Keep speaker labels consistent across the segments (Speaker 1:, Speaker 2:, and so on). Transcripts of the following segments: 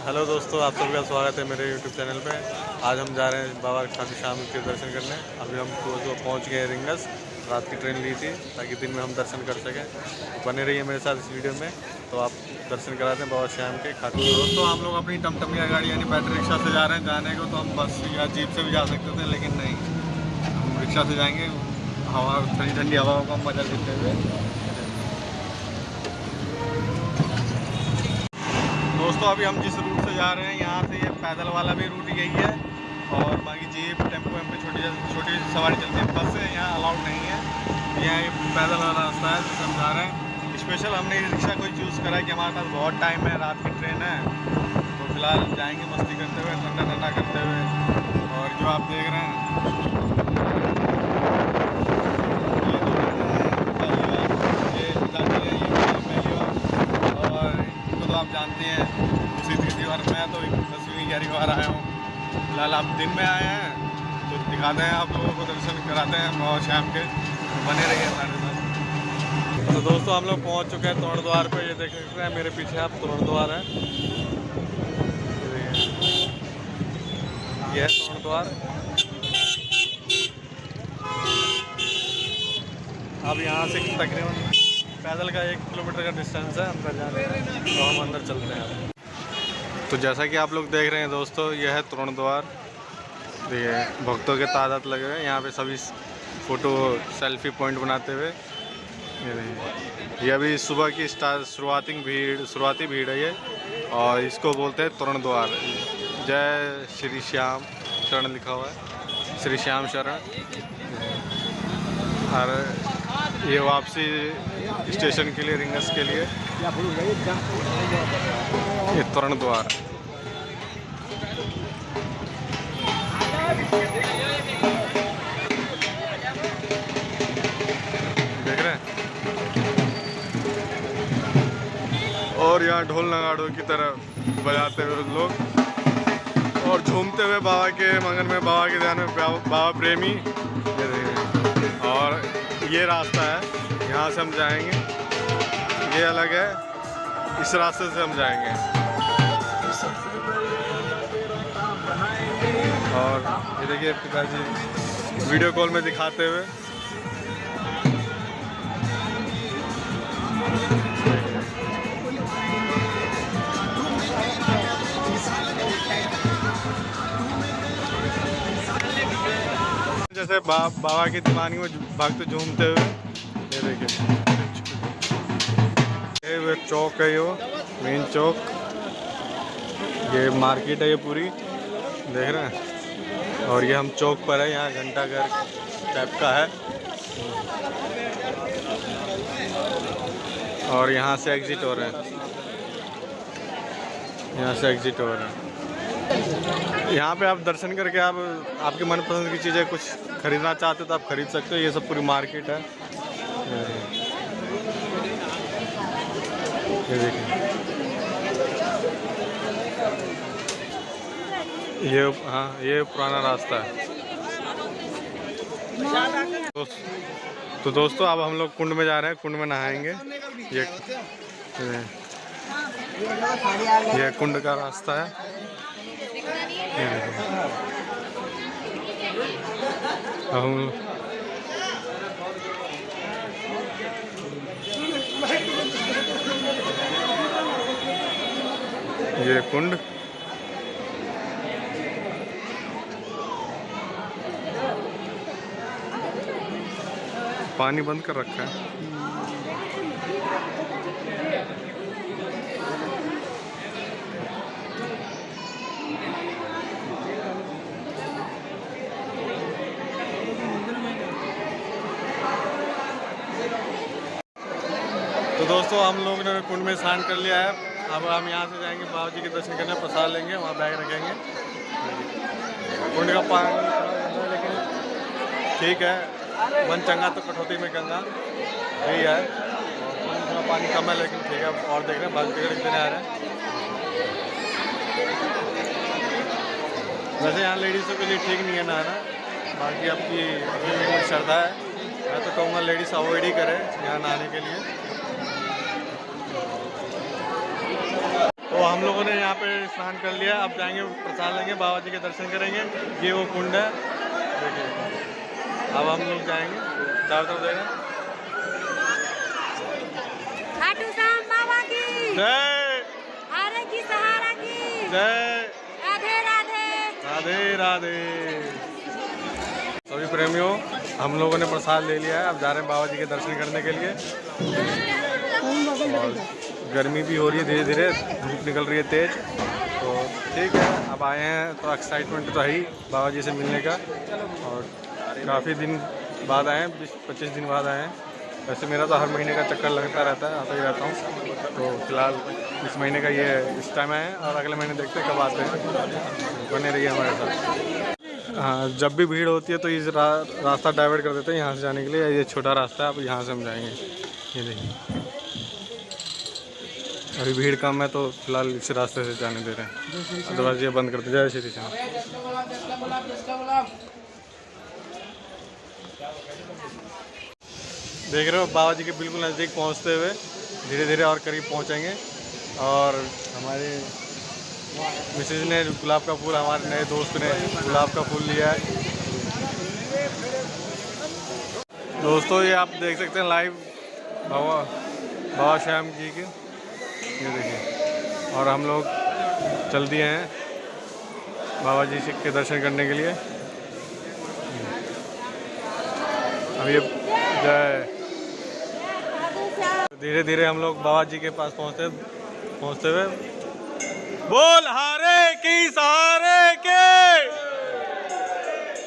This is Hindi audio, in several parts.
Speaker 1: हेलो दोस्तों, आप सबका स्वागत है मेरे YouTube चैनल पे। आज हम जा रहे हैं बाबा खाटू श्याम के दर्शन करने। अभी हम तो पहुँच गए रिंगस। रात की ट्रेन ली थी ताकि दिन में हम दर्शन कर सकें। तो बने रहिए मेरे साथ इस वीडियो में, तो आप दर्शन कराते हैं बाबा श्याम के खाटू। दोस्तों, हम लोग अपनी टमटमिया गाड़ी यानी बैटरी रिक्शा से जा रहे हैं। जाने को तो हम बस या जीप से भी जा सकते थे, लेकिन नहीं, हम रिक्शा से जाएँगे। हवा, ठंडी ठंडी हवाओं का मजा लेते हुए। दोस्तों, अभी हम जिस रूट से जा रहे हैं यहाँ से ये पैदल वाला भी रूट यही है, और बाकी जीप टेम्पो वेम्पो छोटी सवारी चलती है। बस से यहाँ अलाउड नहीं है। यहाँ ये पैदल वाला रास्ता है जिससे हम जा रहे हैं। स्पेशल हमने रिक्शा कोई चूज़ करा है कि हमारे पास बहुत टाइम है, रात की ट्रेन है, तो फिलहाल जाएंगे मस्ती करते हुए, ठंडा ठंडा करते हुए। और जो आप देख रहे हैं आप जानते हैं, उसी तीसरी बार मैं तो 10वीं 11वीं बार आया हूँ। फिलहाल आप दिन में आए हैं तो दिखाते हैं आप लोगों को, दर्शन कराते हैं बाबा श्याम के। बने रहिए हमारे साथ। तो दोस्तों, हम लोग पहुँच चुके हैं तोरण द्वार पे। ये देख सकते हैं मेरे पीछे आप तोरण द्वार है। ये है तोरण द्वार। अब यहाँ से तकरीबन पैदल का 1 किलोमीटर का डिस्टेंस है अंदर जाने का, तो हम अंदर चलते हैं। तो जैसा कि आप लोग देख रहे हैं दोस्तों, यह है तोरण द्वार। देखिए, भक्तों के तादाद लगे हुए हैं यहाँ पे, सभी फ़ोटो सेल्फी पॉइंट बनाते हुए। ये अभी सुबह की शुरुआती भीड़ है ये, और इसको बोलते हैं तोरण द्वार। जय श्री श्याम शरण लिखा हुआ है, श्री श्याम शरण। और ये वापसी स्टेशन के लिए, रिंगस के लिए, ये तोरण द्वार। देख रहे हैं, और यहाँ ढोल नगाड़ों की तरह बजाते हुए लोग और झूमते हुए बाबा के मंगन में, बाबा के ध्यान में, बाबा प्रेमी। और ये रास्ता है, यहाँ से हम जाएंगे। ये अलग है, इस रास्ते से हम जाएंगे। और ये देखिए पिताजी वीडियो कॉल में दिखाते हुए। जैसे बाबा की दीवानी में भक्त झूमते हुए। ये देखिए, ये चौक है, ये मेन चौक, ये मार्केट है, ये पूरी देख रहे हैं। और ये हम चौक पर है, यहाँ घंटाघर टाइप का है। और यहाँ से एग्जिट हो रहे हैं, यहाँ से एग्जिट हो रहे हैं। यहाँ पे आप दर्शन करके आप आपकी मनपसंद की चीज़ें कुछ खरीदना चाहते हो तो आप खरीद सकते हो। ये सब पूरी मार्केट है। ये देखिए, ये हाँ, ये पुराना रास्ता है। तो दोस्तों, अब हम लोग कुंड में जा रहे हैं, कुंड में नहाएंगे। ये कुंड का रास्ता है। हम ये कुंड, पानी बंद कर रखा है। तो दोस्तों, हम लोग ने कुंड में स्नान कर लिया है। अब हम यहाँ से जाएंगे बाबा जी के दर्शन करने, प्रसाद लेंगे, वहाँ बैग रखेंगे। कुंड का पानी लेकिन ठीक है, मन चंगा तो कटौती में गंगा, यही है। थोड़ा पानी कम है लेकिन ठीक है। और देख रहे हैं बाजू के कितने आ रहे हैं। वैसे यहाँ लेडीज़ों के लिए ठीक नहीं है नहाना, बाकी आपकी श्रद्धा है। मैं तो कहूँगा लेडीज़ अवॉइड ही करें यहाँ नहाने के लिए। तो हम लोगों ने यहाँ पे स्नान कर लिया, अब जाएंगे प्रसाद लेंगे, बाबा जी के दर्शन करेंगे। ये वो कुंड है, देखिए। अब हम लोग जाएंगे, चारों तरफ देखना।
Speaker 2: खाटू श्याम बाबा की
Speaker 1: जय,
Speaker 2: हारे की सहारा की
Speaker 1: जय,
Speaker 2: राधे राधे
Speaker 1: राधे राधे। सभी प्रेमियों, हम लोगों ने प्रसाद ले लिया है, अब जा रहे हैं बाबा जी के दर्शन करने के लिए। और गर्मी भी हो रही है धीरे धीरे, धूप निकल रही है तेज, तो ठीक है। अब आए हैं तो एक्साइटमेंट तो है ही बाबा जी से मिलने का, और काफ़ी दिन बाद आए हैं, 20-25 दिन बाद आए हैं। वैसे मेरा तो हर महीने का चक्कर लगता रहता है, आता ही रहता हूँ। तो फिलहाल इस महीने का ये इस टाइम आए हैं, और अगले महीने देखते हैं कब आते हैं। बने रहिए हमारे साथ। हाँ, जब भी भीड़ होती है तो इस रास्ता डाइवर्ट कर देते हैं यहाँ से जाने के लिए। ये छोटा रास्ता है, अब यहाँ से हम जाएंगे। ये देखिए, अभी भीड़ कम है तो फिलहाल इस रास्ते से जाने दे रहे हैं, अदरवाइज ये बंद कर दे। जय श्री श्याम। देख रहे हो बाबा जी के बिल्कुल नज़दीक पहुंचते हुए, धीरे धीरे और करीब पहुंचेंगे। और हमारे मिसेज ने गुलाब का फूल, हमारे नए दोस्त ने गुलाब का फूल लिया है। दोस्तों ये आप देख सकते हैं लाइव बाबा श्याम जी के, ये देखिए। और हम लोग चल दिए हैं बाबा जी के दर्शन करने के लिए। अब ये जय, धीरे धीरे हम लोग बाबा जी के पास पहुँचते हुए, बोल हारे की सहारे के,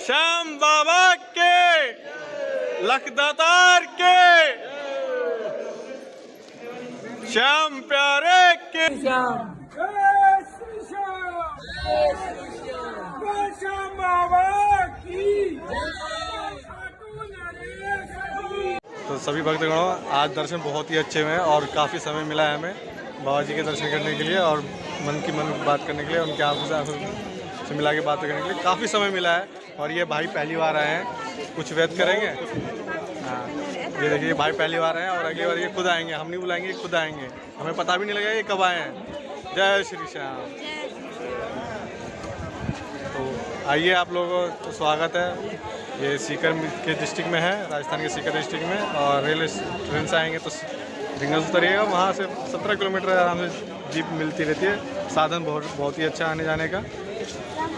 Speaker 1: श्याम बाबा के, लखदातार के, श्याम प्यारे के।
Speaker 3: श्याम बाबा की।
Speaker 1: तो सभी भक्तगणों, आज दर्शन बहुत ही अच्छे हुए हैं, और काफ़ी समय मिला है हमें बाबा जी के दर्शन करने के लिए, और मन की बात करने के लिए, उनके आंखों से मिला के बात करने के लिए काफ़ी समय मिला है। और ये भाई पहली बार आए हैं, कुछ व्यक्त करेंगे। हाँ, ये देखिए, भाई पहली बार आए हैं, और अगली बार ये खुद आएंगे, हम नहीं बुलाएंगे, खुद आएंगे। हमें पता भी नहीं लगेगा ये कब आए हैं। जय श्री श्याम। तो आइए, आप लोगों को स्वागत है। ये सीकर के डिस्ट्रिक्ट में है, राजस्थान के सीकर डिस्ट्रिक्ट में। और रेलवे ट्रेन से आएंगे तो रिंगल से उतरिएगा, वहाँ से 17 किलोमीटर आराम से जीप मिलती रहती है। साधन बहुत ही अच्छा आने जाने का,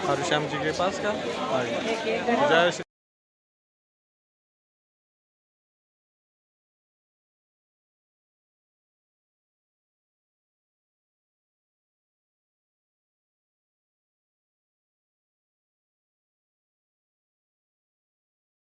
Speaker 1: और श्याम जी के पास का। जय श्री